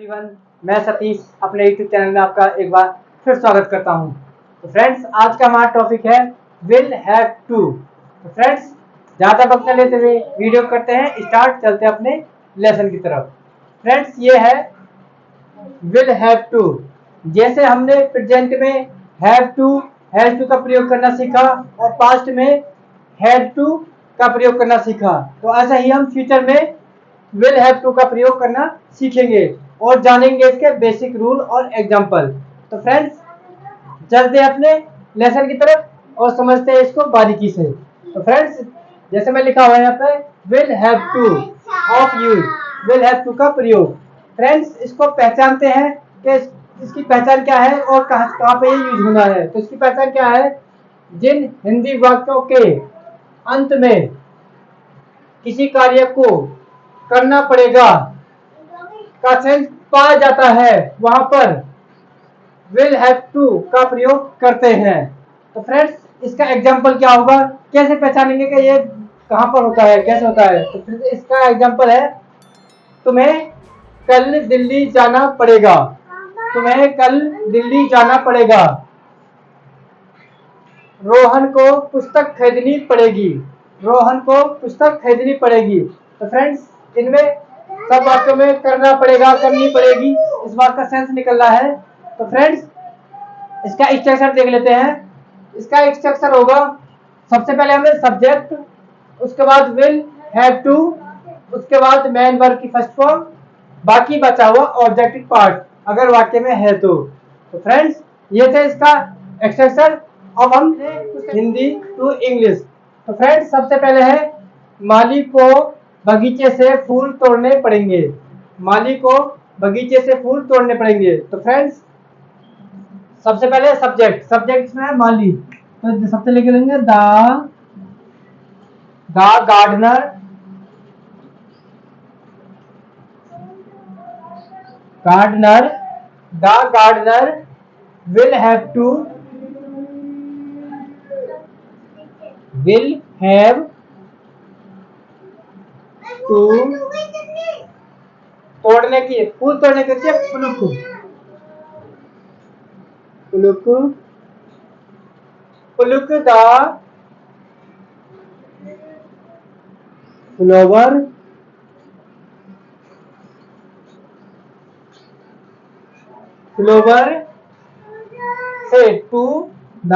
Everyone, मैं सतीश अपने YouTube channel में आपका एक बार फिर स्वागत करता हूं। तो फ्रेंड्स, आज का हमारा टॉपिक है विल हैव टू। तो फ्रेंड्स, ज़्यादा वक्त न लेते हुए वीडियो करते हैं स्टार्ट, चलते हैं अपने लेसन की तरफ। फ्रेंड्स, ये है विल हैव टू। जैसे हमने प्रेजेंट में हैव टू, हैज टू का प्रयोग करना सीखा और पास्ट में हैड टू का प्रयोग करना सीखा, तो ऐसा ही हम फ्यूचर में विल हैव टू का प्रयोग करना सीखेंगे और जानेंगे इसके बेसिक रूल और एग्जाम्पल। तो फ्रेंड्स, चलते हैं अपने लेसन की तरफ और समझते हैं इसको बारीकी से। तो फ्रेंड्स, जैसे मैं लिखा हुआ है यहाँ पे will have to of use, will have to का प्रयोग। फ्रेंड्स, इसको पहचानते हैं कि इसकी पहचान क्या है और कहाँ पे ये यूज होना है। तो इसकी पहचान क्या है? जिन हिंदी वाक्यों के अंत में किसी कार्य को करना पड़ेगा का सेंस पाया जाता है, वहां पर विल हैव टू का प्रयोग करते हैं। तो फ्रेंड्स, इसका एग्जांपल क्या होगा? कैसे पहचानेंगे कि ये कहां पर होता है, कैसे होता है? तो फिर इसका एग्जांपल है तुम्हें कल दिल्ली जाना पड़ेगा, तुम्हें कल दिल्ली जाना पड़ेगा। रोहन को पुस्तक खरीदनी पड़ेगी, रोहन को पुस्तक खरीदनी पड़ेगी। तो फ्रेंड्स, इनमें सब वाक्यों में करना पड़ेगा, करनी पड़ेगी, इस बात का सेंस निकल रहा है। तो फ्रेंड्स, इसका स्ट्रक्चर देख लेते हैं। इसका स्ट्रक्चर होगा, सबसे पहले हमें सब्जेक्ट, उसके बाद विल हैव टू, उसके बाद मेन वर्ब की फर्स्ट फॉर्म, बाकी बचा हुआ ऑब्जेक्टिव पार्ट अगर वाक्य में है तो। फ्रेंड्स, ये थे इसका स्ट्रक्चर। अब हम हिंदी टू इंग्लिश। तो फ्रेंड्स, सबसे पहले है माली को बगीचे से फूल तोड़ने पड़ेंगे, माली को बगीचे से फूल तोड़ने पड़ेंगे। तो फ्रेंड्स, सबसे पहले सब्जेक्ट, सब्जेक्ट में है माली, तो सबसे लेके लेंगे the gardener, gardener, the gardener will have to, will have to तोड़ने की, फूल तोड़ने के लिए pluck, pluck, pluck the flower, flower से to the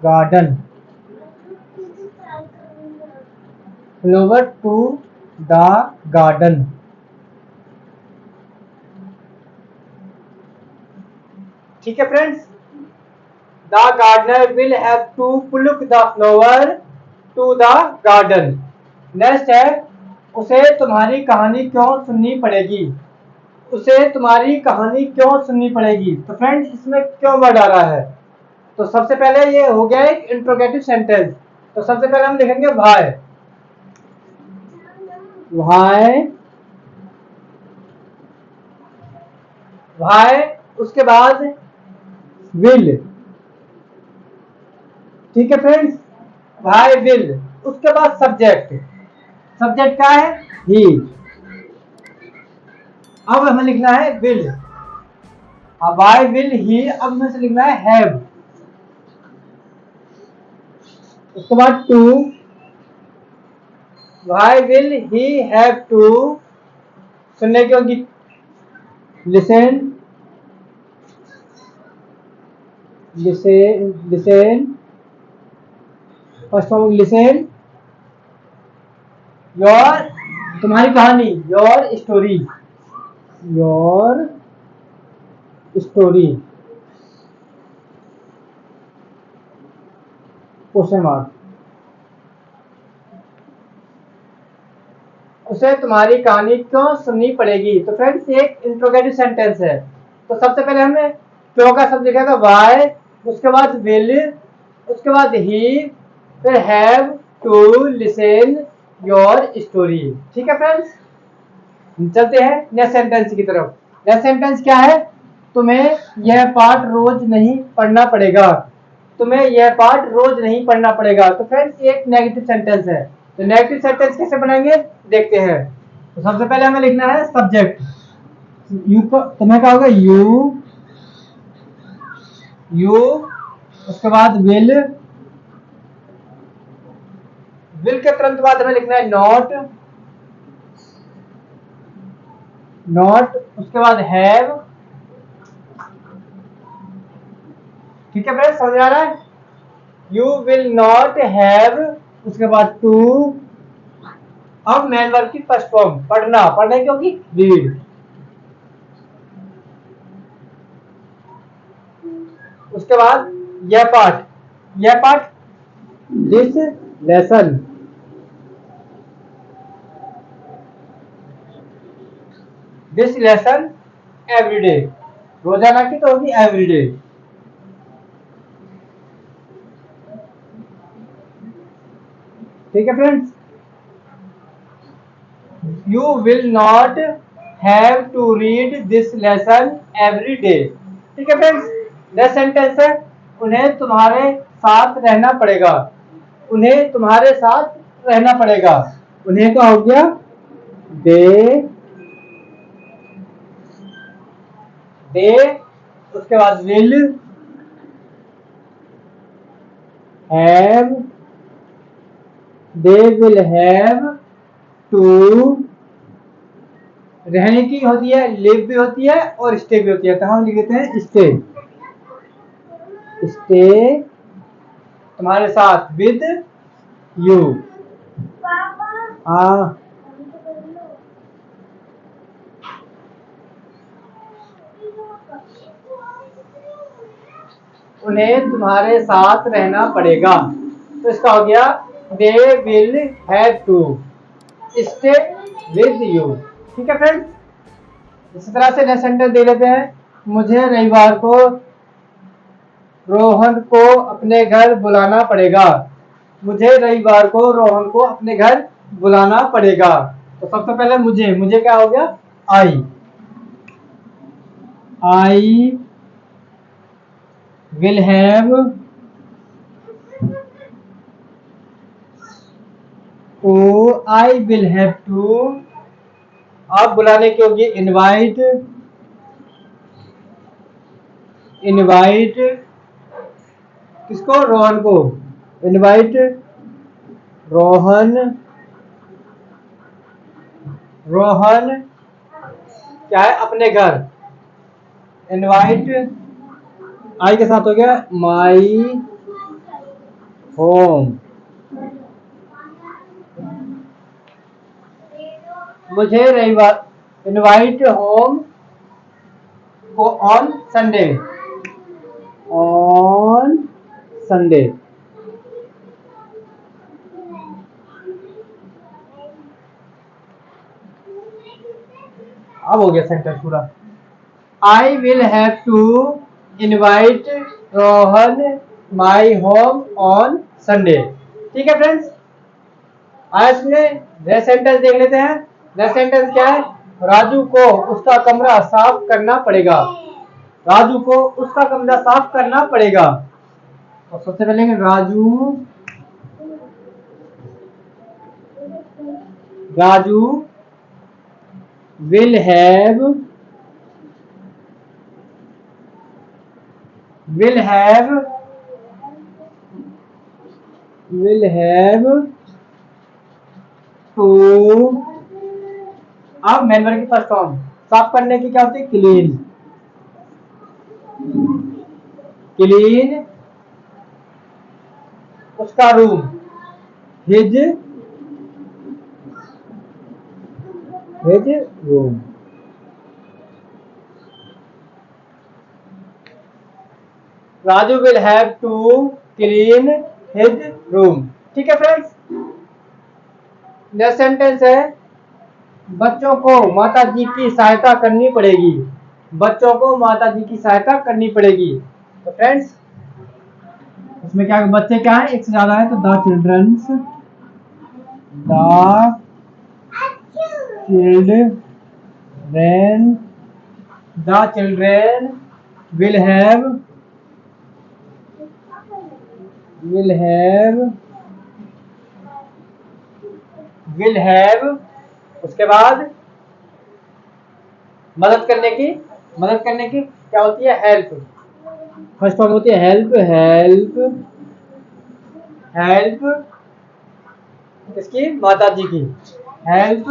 garden, flower to the garden. ठीक है friends, the gardener will have to pluck the flower to the garden. Next है उसे तुम्हारी कहानी क्यों सुननी पड़ेगी, उसे तुम्हारी कहानी क्यों सुननी पड़ेगी। तो फ्रेंड्स, इसमें क्यों वर्ड आ रहा है? तो सबसे पहले ये हो गया एक इंट्रोगेटिव सेंटेंस। तो सबसे पहले हम लिखेंगे व्हाई, व्हाई, व्हाई, उसके बाद विल। ठीक है फ्रेंड्स, व्हाई विल, उसके बाद सब्जेक्ट, सब्जेक्ट क्या है? ही। अब हमें लिखना है विल, अब व्हाई विल ही, अब हमें से लिखना है हैव, उसके बाद to, why will he have to, सुनने की होगी listen, listen, listen, first form listen, your, तुम्हारी कहानी, your story, your story, question mark, उसे तुम्हारी कहानी क्यों सुननी पड़ेगी। तो फ्रेंड्स, ये एक इंट्रोगेटिव सेंटेंस है। तो सबसे पहले हमने क्यों का शब्द लिखा था व्हाई, उसके बाद विल, उसके बाद ही, फिर have to listen your story. ठीक है फ्रेंड्स, चलते हैं नेक्स्ट सेंटेंस की तरफ। नेक्स्ट सेंटेंस क्या है? तुम्हें यह पाठ रोज नहीं पढ़ना पड़ेगा, तुम्हें यह पाठ रोज नहीं पढ़ना पड़ेगा। तो फ्रेंड्स, ये एक नेगेटिव सेंटेंस है। तो नेगेटिव सेंटेंस कैसे बनाएंगे देखते हैं। तो सबसे पहले हमें लिखना है सब्जेक्ट। यू को तुम्हें क्या होगा, यू उसके बाद विल के तुरंत बाद हमें लिखना है नॉट उसके बाद हैव। ठीक है फ्रेंड्स, समझ आ रहा है। यू विल नॉट हैव उसके बाद टू। अब मैन वर्ब की फर्स्ट फॉर्म पढ़ना क्योंकि रीड। उसके बाद यह पार्ट दिस लेसन एवरीडे, रोजाना की तो होगी एवरीडे। ठीक है friends, you will not have to read this lesson every day. ठीक है फ्रेंड्स, नेक्स्ट सेंटेंस है उन्हें तुम्हारे साथ रहना पड़ेगा। उन्हें तुम्हारे साथ रहना पड़ेगा। उन्हें क्या हो गया, दे उसके बाद will have, they will have to. रहने की होती है लिव भी होती है और स्टे भी होती है, तो हम लिख देते हैं स्टे तुम्हारे साथ विद यू। उन्हें तुम्हारे साथ रहना पड़ेगा, तो इसका हो गया they will have to stay with you. ठीक है फ्रेंड्स, इसी तरह से नेक्स्ट सेंटेंस दे लेते हैं। मुझे रविवार को रोहन को अपने घर बुलाना पड़ेगा। मुझे रविवार को रोहन को अपने घर बुलाना पड़ेगा। तो सबसे पहले मुझे क्या हो गया, I will have to, I will have to. अब बुलाने की होगी इनवाइट किसको, रोहन को। इनवाइट रोहन क्या है, अपने घर। इनवाइट आई के साथ हो गया माई होम। मुझे रविवार इनवाइट होम को ऑन संडे अब हो गया सेंटेंस पूरा। I will have to invite Rohan my home on Sunday. ठीक है फ्रेंड्स, आज में नेक्स्ट सेंटेंस देख लेते हैं। नेक्स्ट सेंटेंस क्या है, राजू को उसका कमरा साफ करना पड़ेगा। राजू को उसका कमरा साफ करना पड़ेगा। तो सबसे पहले राजू विल हैव टू। अब मैन वर्ब की फर्स्ट फॉर्म साफ करने की क्या होती है, क्लीन उसका room, his room. Raju will have to clean his room. ठीक है फ्रेंड्स, नेक्स्ट सेंटेंस है बच्चों को माता जी की सहायता करनी पड़ेगी। बच्चों को माता जी की सहायता करनी पड़ेगी। तो फ्रेंड्स इसमें क्या, बच्चे क्या है, एक से ज्यादा है, तो the children will have will have, उसके बाद मदद करने की क्या होती है, हेल्प। फर्स्ट फॉर्म होती है हेल्प इसकी माता जी की, help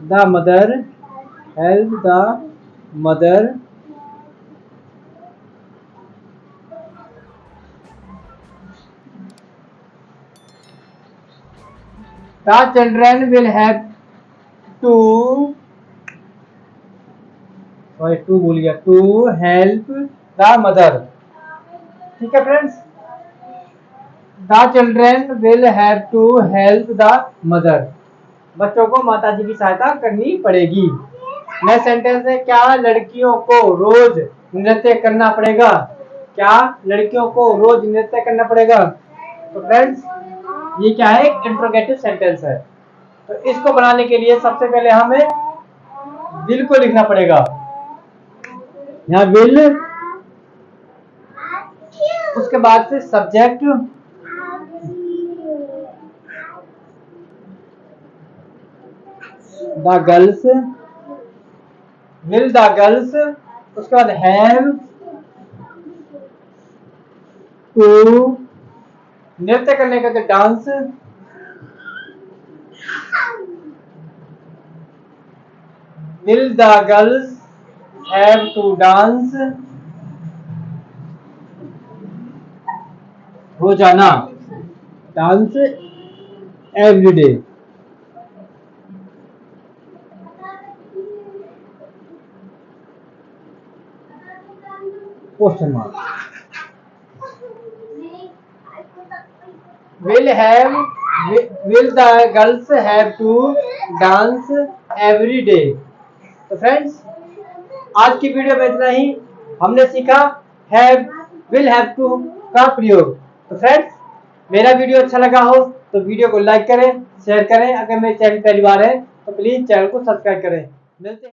the mother, the children will have to, to help the mother. ठीक है friends, the children will have to help the mother, बच्चों को माता जी की सहायता करनी पड़ेगी। नेक्स्ट सेंटेंस है, क्या लड़कियों को रोज नृत्य करना पड़ेगा, क्या लड़कियों को रोज नृत्य करना पड़ेगा। तो फ्रेंड्स ये क्या है, एक इंट्रोगेटिव सेंटेंस है। तो इसको बनाने के लिए सबसे पहले हमें विल को लिखना पड़ेगा। यहाँ विल, उसके बाद से subject, the girls, will the girls, उसके बाद हैव टू, नृत्य करने का तो dance, will the girls have to dance, रोजाना, dance every day. Question mark, will the girls have to dance every day। तो फ्रेंड्स आज की वीडियो में इतना ही। हमने सीखा हैव, विल हैव टू का प्रयोग। तो फ्रेंड्स मेरा वीडियो अच्छा लगा हो तो वीडियो को लाइक करें, शेयर करें। अगर मेरे चैनल पहली बार है तो प्लीज चैनल को सब्सक्राइब करें। मिलते हैं।